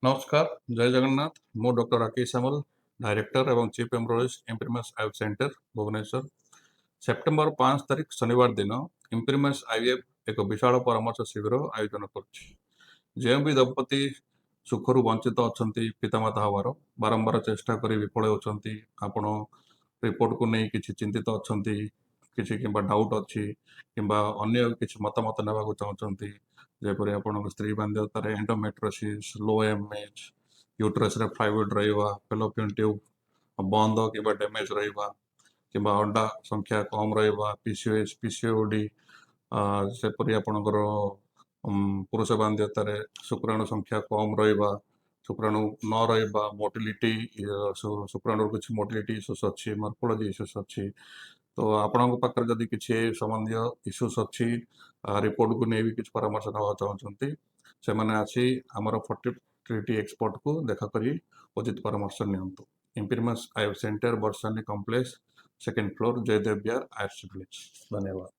नमस्कार, जय जगन्नाथ। मु डॉक्टर राकेश सामल, डायरेक्टर एवं chief embryologist Imprimis IVF centre Bhubaneswar. September 5 तारिख शनिवार दिन इम्प्रिमस आईएफ एक विशाल परामर्श शिविर आयोजन कर भी दंपति सुखर वंचित अच्छा पितामाता हबार बारंबार चेष्टा कर विफल होती आपण रिपोर्ट को नहीं किसी चिंतित अच्छा किसी कि डाउट अच्छी कि अन्य किसी मतामत नेबाक चाहते जेपरी आप स्त्री बाध्यतार एंडोमेट्रोसिस लो एमएच यूट्रस फ्लाइब्रॉइड रहा फेलोपियन ट्यूब बंद कि डैमेज रहा कि अंडा संख्या कम रहा पीसीओएस पीसीओडी सेपरी आपणकर पुरुष बाध्यतार शुक्राणु संख्या कम रहा शुक्राणु न रहा मोटिलिटी शुक्राणु किसी मोटिलिटी इश्यूज अच्छी मर्फोलोजी इश्यूज अच्छी तो आपण पाखे जदि किसी संबंधी इश्यूज अच्छी रिपोर्ट को नहीं भी किसी परामर्श ना चाहते से मैंने आसी आमर फर्टिलिटी एक्सपर्ट को देखा करी उचित परामर्श नियंतु। Imprimis IVF centre Barshani complex second floor Jaydev Vihar IRC. धन्यवाद।